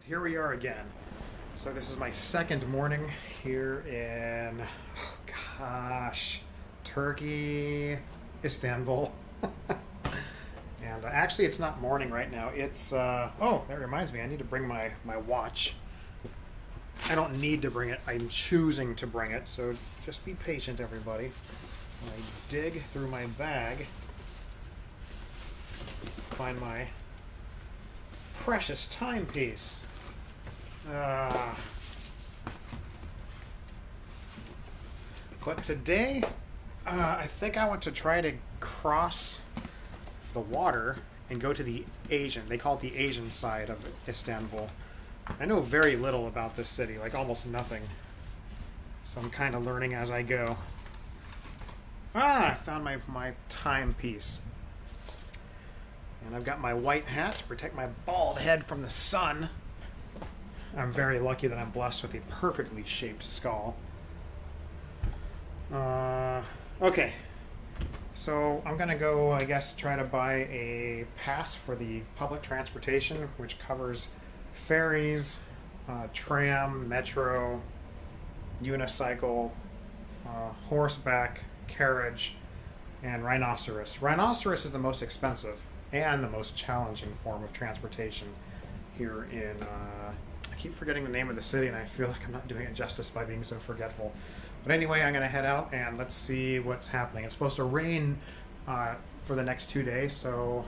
here we are again. So this is my second morning here in, Turkey, Istanbul. And actually it's not morning right now. It's, oh, that reminds me, I need to bring my watch. I don't need to bring it, I'm choosing to bring it, so just be patient, everybody. I dig through my bag, find my precious timepiece. But today, I think I want to try to cross the water and go to the Asian, they call it the Asian side of Istanbul. I know very little about this city, like almost nothing. So I'm kind of learning as I go. I found my timepiece. And I've got my white hat to protect my bald head from the sun. I'm very lucky that I'm blessed with a perfectly shaped skull. Okay. So I'm going to go, I guess, try to buy a pass for the public transportation, which covers ferries, tram, metro, unicycle, horseback, carriage, and rhinoceros. Rhinoceros is the most expensive and the most challenging form of transportation here in, I keep forgetting the name of the city and I feel like I'm not doing it justice by being so forgetful. But anyway, I'm going to head out and let's see what's happening. It's supposed to rain for the next 2 days, so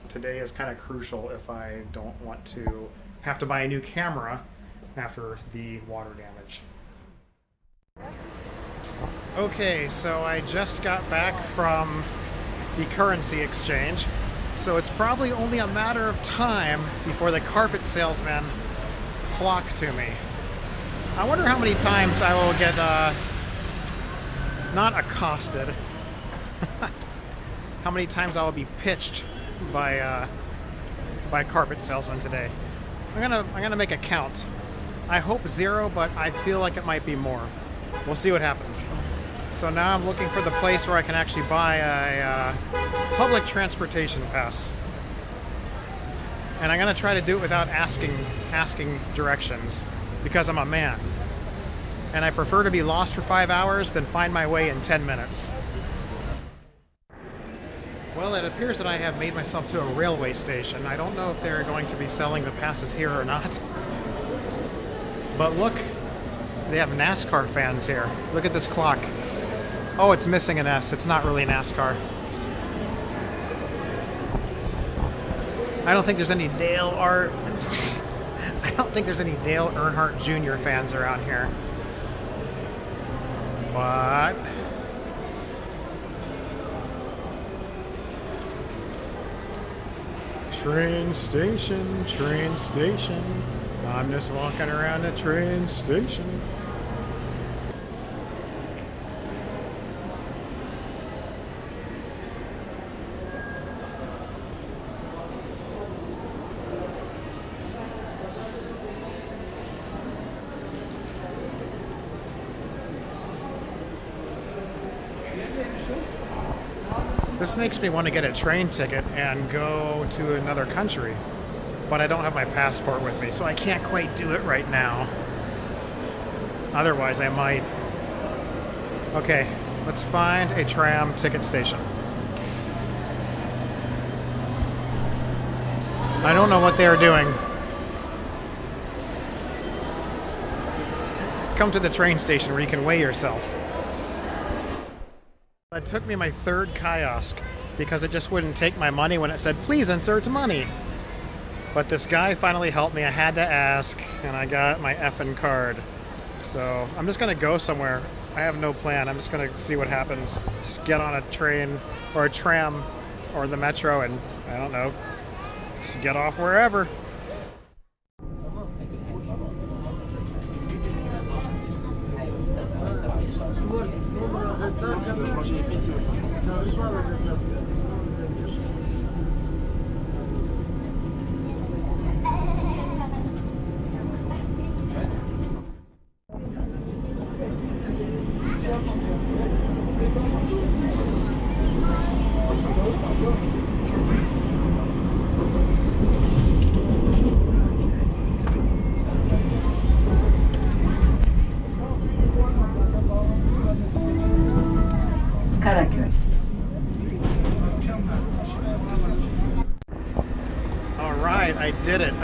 today is kind of crucial if I don't want to have to buy a new camera after the water damage. Okay, so I just got back from the currency exchange, so it's probably only a matter of time before the carpet salesmen flock to me. I wonder how many times I will get, not accosted, how many times I will be pitched by carpet salesmen today. I'm gonna make a count. I hope 0, but I feel like it might be more. We'll see what happens. So now I'm looking for the place where I can actually buy a public transportation pass. And I'm gonna try to do it without asking directions, because I'm a man. And I prefer to be lost for 5 hours than find my way in 10 minutes. Well, it appears that I have made myself to a railway station. I don't know if they're going to be selling the passes here or not. But look, they have NASCAR fans here. Look at this clock. Oh, it's missing an S. It's not really NASCAR. I don't think there's any Dale Earnhardt Jr. fans around here. But train station, train station. I'm just walking around the train station. This makes me want to get a train ticket and go to another country, but I don't have my passport with me, so I can't quite do it right now. Otherwise, I might. Okay, let's find a tram ticket station. I don't know what they are doing. Come to the train station where you can weigh yourself. It took me my third kiosk because it just wouldn't take my money when it said, please insert money. But this guy finally helped me. I had to ask, and I got my effing card. So I'm just going to go somewhere. I have no plan. I'm just going to see what happens. Just get on a train or a tram or the metro and, I don't know, just get off wherever.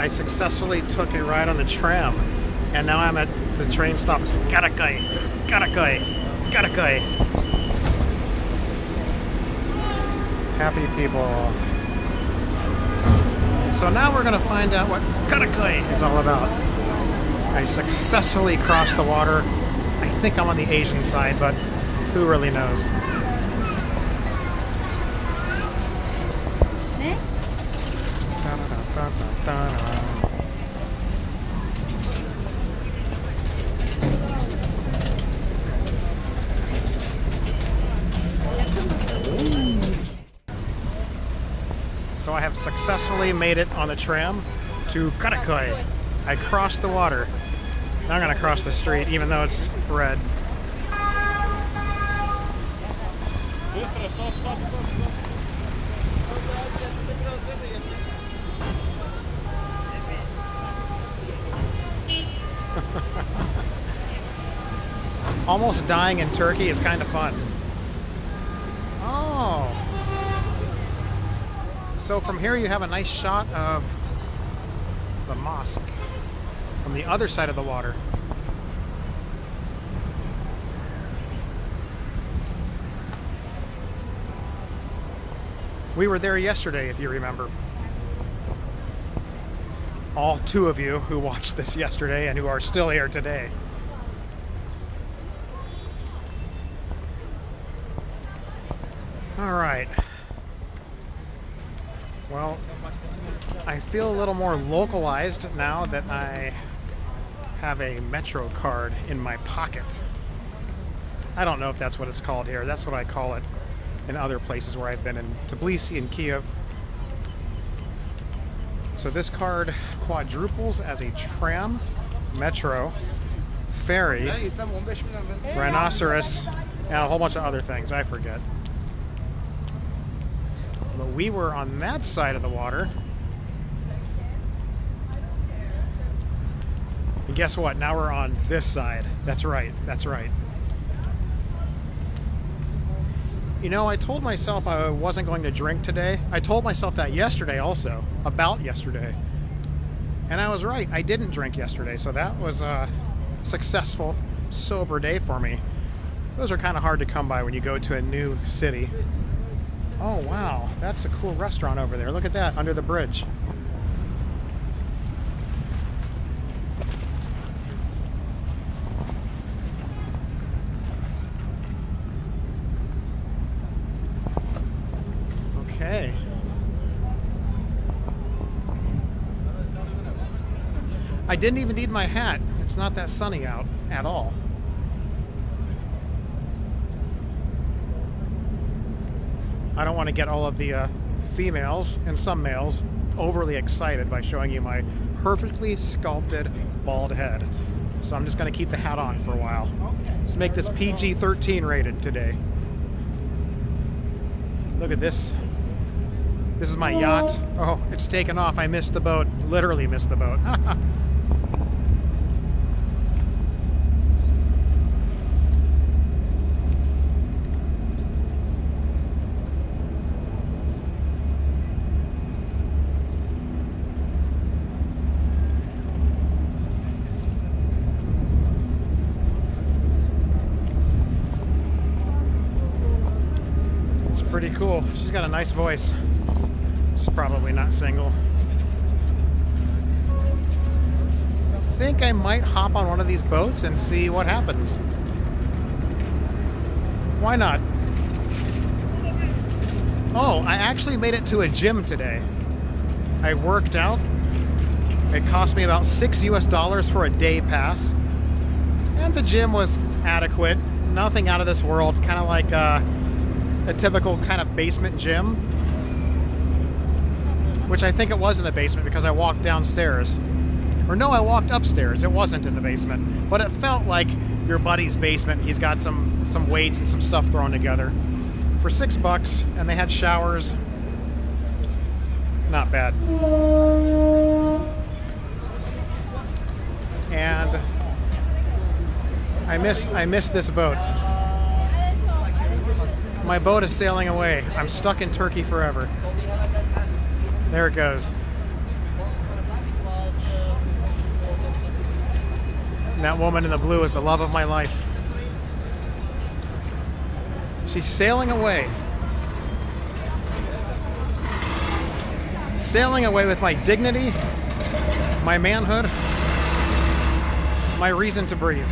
successfully took a ride on the tram, and now I'm at the train stop. Gregory. Happy people. So now we're gonna find out what Gregory is all about. I successfully crossed the water. I think I'm on the Asian side, but who really knows? So I have successfully made it on the tram to Gregory. I crossed the water. Now I'm going to cross the street, even though it's red. Almost dying in Turkey is kind of fun. Oh. So from here you have a nice shot of the mosque from the other side of the water. We were there yesterday, if you remember. All two of you who watched this yesterday and who are still here today. All right. Well, I feel a little more localized now that I have a Metro card in my pocket. I don't know if that's what it's called here. That's what I call it in other places where I've been, in Tbilisi and Kiev. So this card quadruples as a tram, Metro, ferry, rhinoceros, and a whole bunch of other things. I forget. But we were on that side of the water. And guess what? Now we're on this side. That's right. That's right. You know, I told myself I wasn't going to drink today. I told myself that yesterday also, about yesterday. And I was right. I didn't drink yesterday, so that was a successful, sober day for me. Those are kind of hard to come by when you go to a new city. Oh, wow. That's a cool restaurant over there. Look at that, under the bridge. Okay. I didn't even need my hat. It's not that sunny out at all. I don't want to get all of the females and some males overly excited by showing you my perfectly sculpted bald head. So I'm just going to keep the hat on for a while. Let's make this PG-13 rated today. Look at this. This is my yacht. Oh, it's taken off. I missed the boat. Literally missed the boat. It's pretty cool. She's got a nice voice. She's probably not single. I think I might hop on one of these boats and see what happens. Why not? Oh, I actually made it to a gym today. I worked out. It cost me about $6 for a day pass. And the gym was adequate. Nothing out of this world. Kind of like a typical kind of basement gym. Which I think it was in the basement because I walked downstairs. Or no, I walked upstairs. It wasn't in the basement. But it felt like your buddy's basement. He's got some weights and some stuff thrown together. For $6, and they had showers. Not bad. And I missed this boat. My boat is sailing away. I'm stuck in Turkey forever. There it goes. And that woman in the blue is the love of my life. She's sailing away. Sailing away with my dignity, my manhood, my reason to breathe.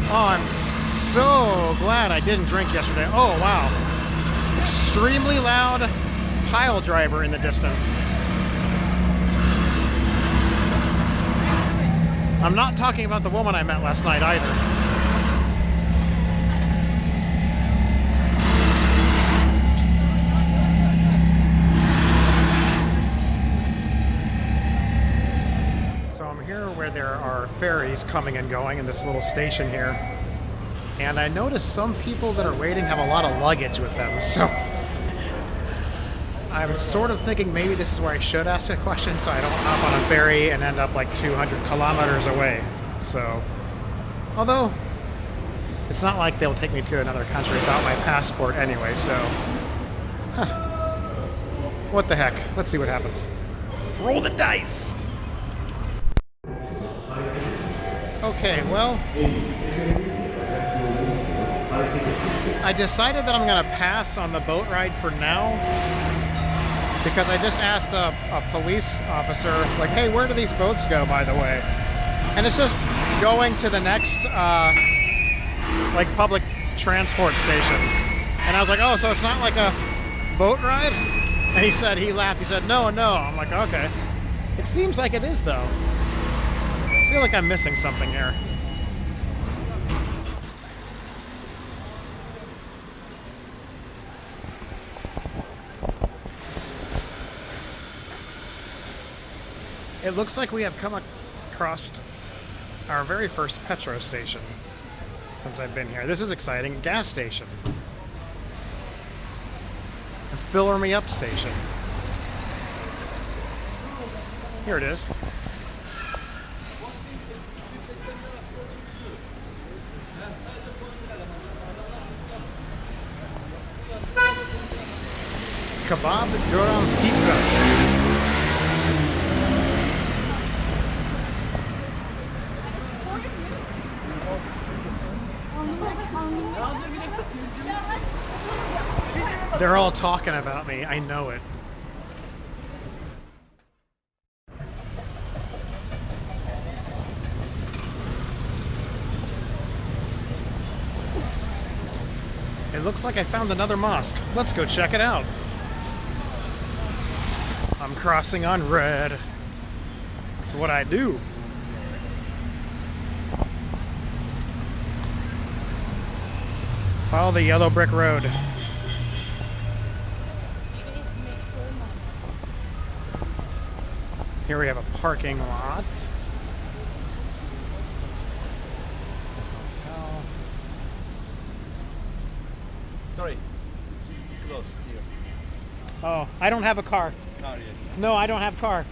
Oh, I'm so glad I didn't drink yesterday. Oh, wow. Extremely loud pile driver in the distance. I'm not talking about the woman I met last night either. So I'm here where there are ferries coming and going in this little station here. And I noticed some people that are waiting have a lot of luggage with them, so I'm sort of thinking maybe this is where I should ask a question so I don't hop on a ferry and end up like 200 kilometers away. So, although it's not like they'll take me to another country without my passport anyway, so what the heck? Let's see what happens. Roll the dice! Okay, well, I decided that I'm going to pass on the boat ride for now because I just asked a police officer, like, hey, where do these boats go, by the way? And it's just going to the next, like, public transport station. And I was like, oh, so it's not like a boat ride? And he laughed, he said, no. I'm like, okay. It seems like it is, though. I feel like I'm missing something here. It looks like we have come across our very first petrol station since I've been here. This is exciting. Gas station. A filler me up station. Here it is. Kebab Durum Pizza. They're all talking about me. I know it. It looks like I found another mosque. Let's go check it out. I'm crossing on red. That's what I do. Follow the yellow brick road. Here we have a parking lot. Hotel. Sorry, close here. Oh, I don't have a car. Oh, yes. No, I don't have a car.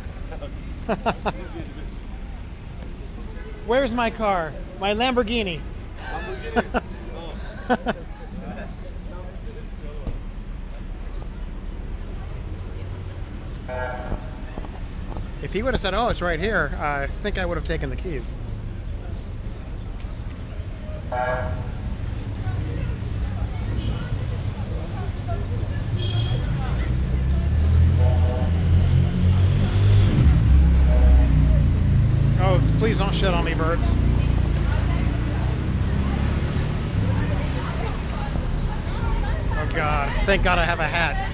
Where's my car? My Lamborghini. Lamborghini? Oh. If he would have said, oh, it's right here, I think I would have taken the keys. Oh, please don't shit on me, birds. Oh, God. Thank God I have a hat.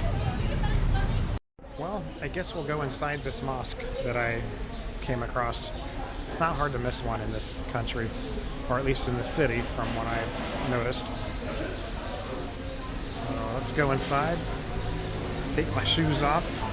Well, I guess we'll go inside this mosque that I came across. It's not hard to miss one in this country, or at least in the city, from what I've noticed. Let's go inside, take my shoes off.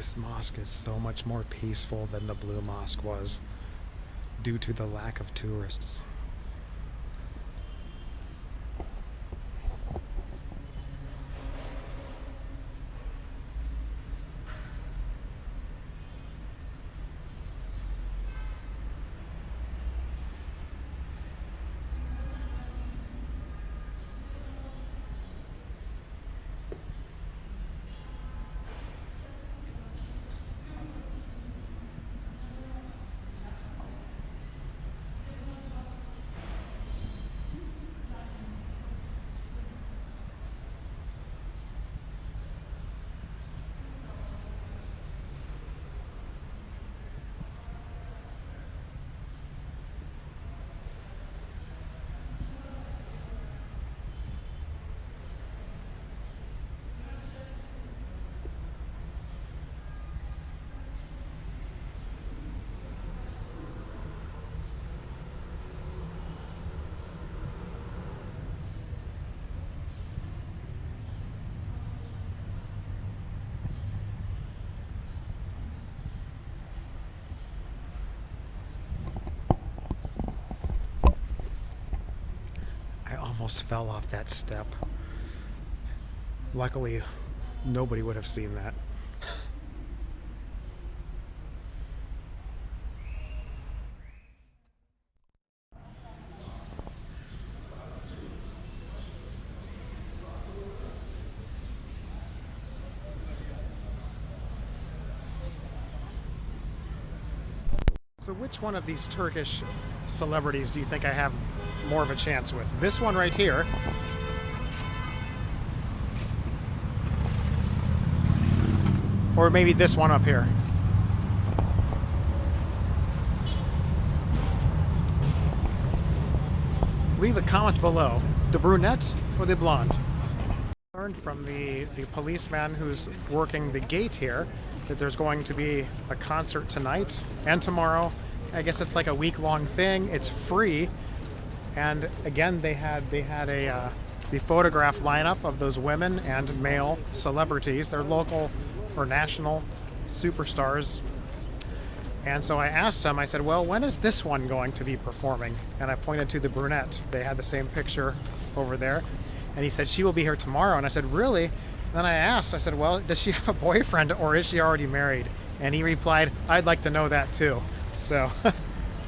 This mosque is so much more peaceful than the Blue Mosque was due to the lack of tourists. I almost fell off that step. Luckily, nobody would have seen that. So which one of these Turkish celebrities do you think I have more of a chance with? This one right here, or maybe this one up here? Leave a comment below. The brunette or the blonde? I learned from the policeman who's working the gate here that there's going to be a concert tonight and tomorrow. I guess it's like a week-long thing. It's free, and again they had a the photograph lineup of those women and male celebrities. They're local or national superstars. And so I asked him, I said, well, when is this one going to be performing? And I pointed to the brunette. They had the same picture over there. And he said, she will be here tomorrow. And I said, really? And then I asked, I said, well, does she have a boyfriend or is she already married? And he replied, I'd like to know that too. So,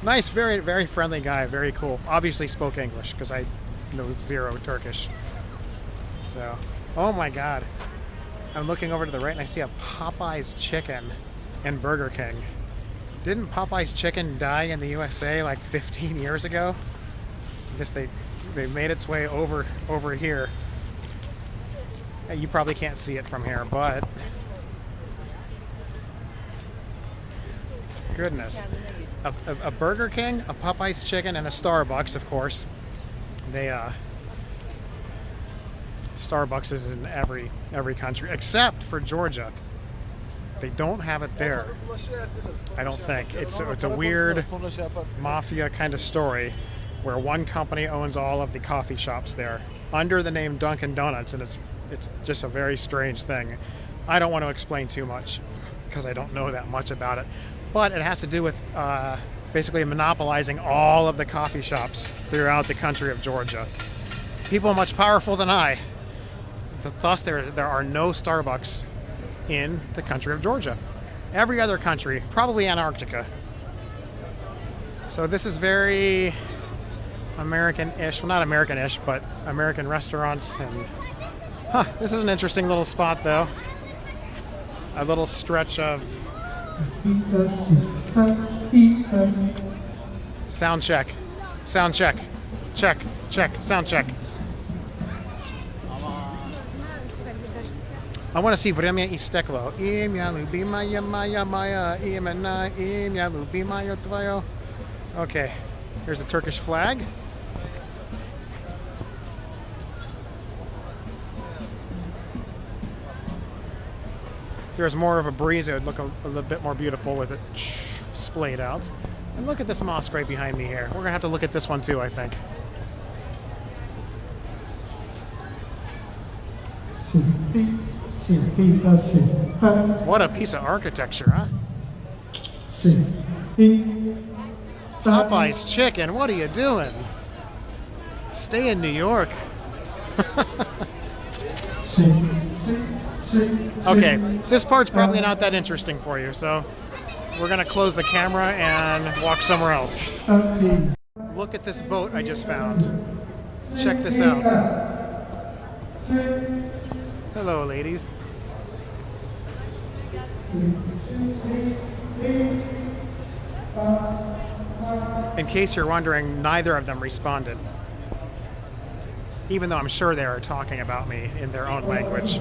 nice, very, very friendly guy, very cool. Obviously spoke English because I know zero Turkish. So, oh my God. I'm looking over to the right and I see a Popeye's chicken and Burger King. Didn't Popeye's chicken die in the USA like 15 years ago? I guess they made its way over here. You probably can't see it from here, but goodness. A Burger King, a Popeye's chicken, and a Starbucks, of course. Starbucks is in every country except for Georgia. They don't have it there, I don't think. It's a weird mafia kind of story where one company owns all of the coffee shops there under the name Dunkin' Donuts, and it's just a very strange thing. I don't want to explain too much because I don't know that much about it, but it has to do with basically monopolizing all of the coffee shops throughout the country of Georgia. People much powerful than I. Thus, there are no Starbucks in the country of Georgia. Every other country, probably Antarctica. So this is very American-ish. Well, not American-ish, but American restaurants. And this is an interesting little spot, though. A little stretch of sound check. Sound check. Check. Check. Sound check. I want to see Vremya isteklo. Imya lubimaya maya maya imena imya lubimaya tvoyo. Okay, here's the Turkish flag. If there's more of a breeze, it would look a little bit more beautiful with it splayed out. And look at this mosque right behind me here. We're gonna have to look at this one too, I think. What a piece of architecture, huh? 4 Popeye's Chicken, what are you doing? Stay in New York. Okay, this part's probably not that interesting for you, so we're gonna close the camera and walk somewhere else. Look at this boat I just found. Check this out. Hello, ladies. In case you're wondering, neither of them responded. Even though I'm sure they are talking about me in their own language.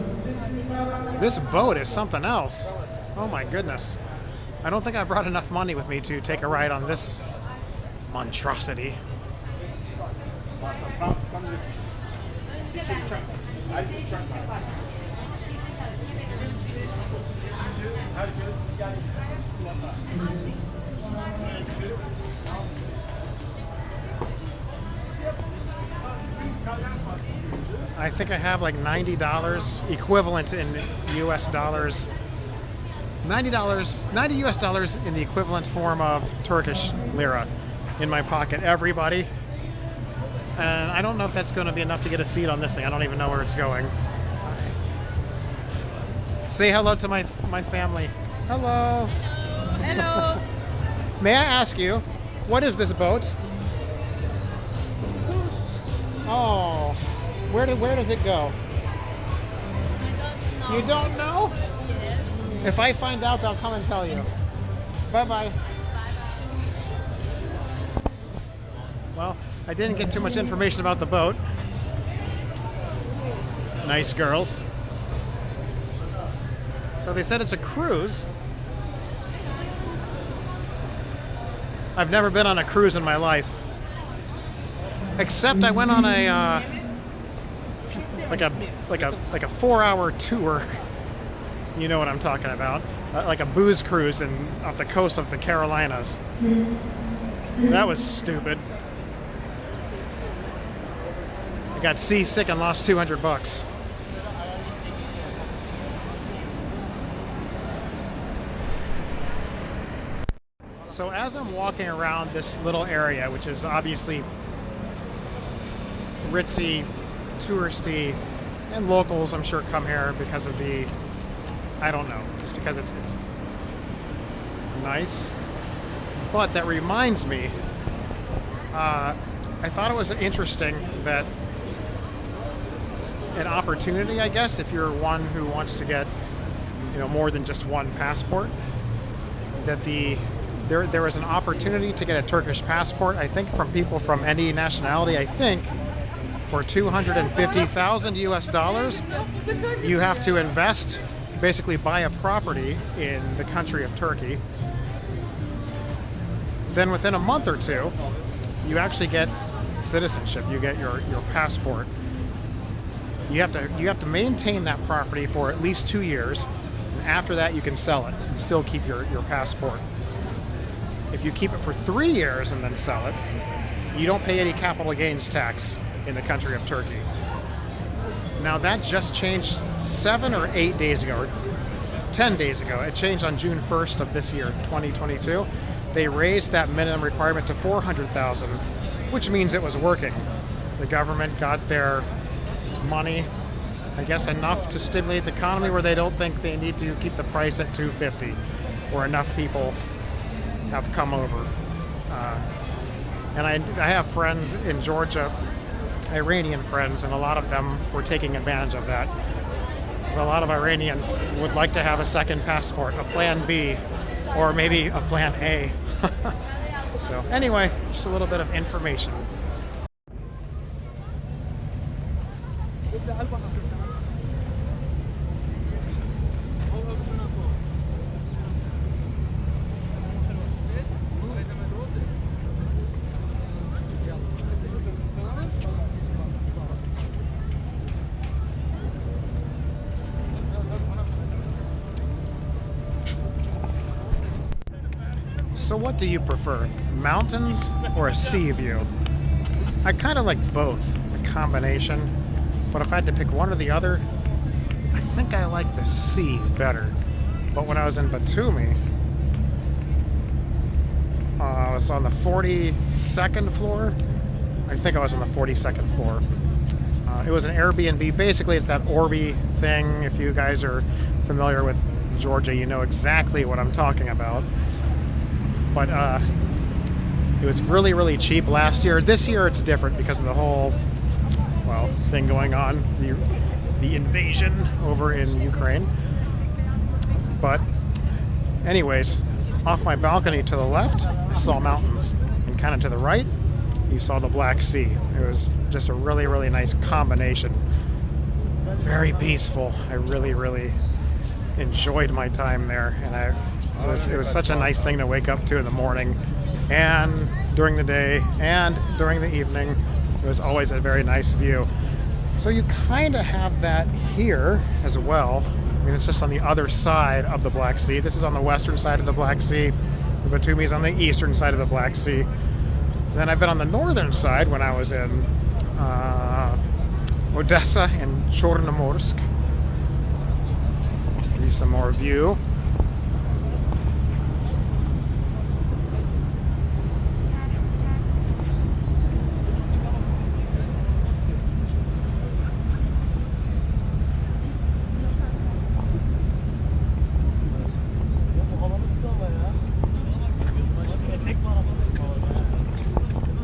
This boat is something else. Oh my goodness. I don't think I brought enough money with me to take a ride on this monstrosity. I think I have like $90 equivalent in US dollars. $90 US dollars in the equivalent form of Turkish lira in my pocket, everybody. And I don't know if that's going to be enough to get a seat on this thing. I don't even know where it's going. Say hello to my family. Hello. Hello. May I ask you, what is this boat? Oh, where does it go? I don't know. You don't know? Yes. If I find out, I'll come and tell you. Bye-bye. Bye-bye. Well, I didn't get too much information about the boat. Nice girls. So they said it's a cruise. I've never been on a cruise in my life. Except I went on a like a 4-hour tour. You know what I'm talking about? Like a booze cruise off the coast of the Carolinas. That was stupid. I got seasick and lost $200. So as I'm walking around this little area, which is obviously ritzy, touristy, and locals I'm sure come here because of the, I don't know, just because it's nice. But that reminds me, I thought it was interesting that an opportunity, I guess, if you're one who wants to get, more than just one passport, that there was an opportunity to get a Turkish passport, I think from people from any nationality, I think, for 250,000 US dollars. You have to invest, basically buy a property in the country of Turkey. Then within a month or two, you actually get citizenship. You get your passport. You have to maintain that property for at least 2 years. And after that, you can sell it and still keep your passport. If you keep it for 3 years and then sell it, you don't pay any capital gains tax in the country of Turkey. Now that just changed 7 or 8 days ago, or 10 days ago. It changed on June 1st of this year, 2022. They raised that minimum requirement to 400,000, which means it was working. The government got their money, I guess enough to stimulate the economy where they don't think they need to keep the price at 250, or enough people have come over. And I have friends in Georgia, Iranian friends, and a lot of them were taking advantage of that. Because a lot of Iranians would like to have a second passport, a plan B, or maybe a plan A. So anyway, just a little bit of information. So what do you prefer, mountains or a sea view? I kind of like both, a combination, but if I had to pick one or the other, I think I like the sea better. But when I was in Batumi, I was on the 42nd floor. I think I was on the 42nd floor. It was an Airbnb. Basically, it's that Orbi thing. If you guys are familiar with Georgia, you know exactly what I'm talking about. But it was really, really cheap last year. This year it's different because of the whole, well, thing going on, the invasion over in Ukraine. But anyways, off my balcony to the left, I saw mountains. And kind of to the right, you saw the Black Sea. It was just a really, really nice combination. Very peaceful. I really, really enjoyed my time there. And it was such a nice thing to wake up to in the morning and during the day and during the evening. It was always a very nice view. So you kind of have that here as well. I mean, it's just on the other side of the Black Sea. This is on the western side of the Black Sea. Batumi is on the eastern side of the Black Sea. Then I've been on the northern side when I was in Odessa and Chornomorsk. Give you some more view.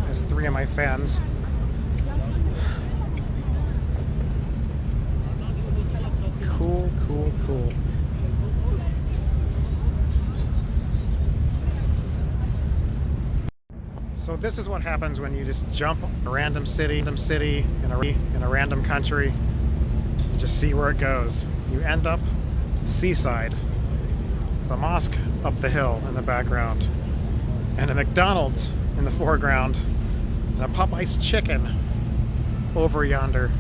There's 3 of my fans. Cool, cool, cool. So this is what happens when you just jump a random city in a random country. You just see where it goes. You end up seaside. The mosque up the hill in the background, and a McDonald's in the foreground, and a Popeye's chicken over yonder.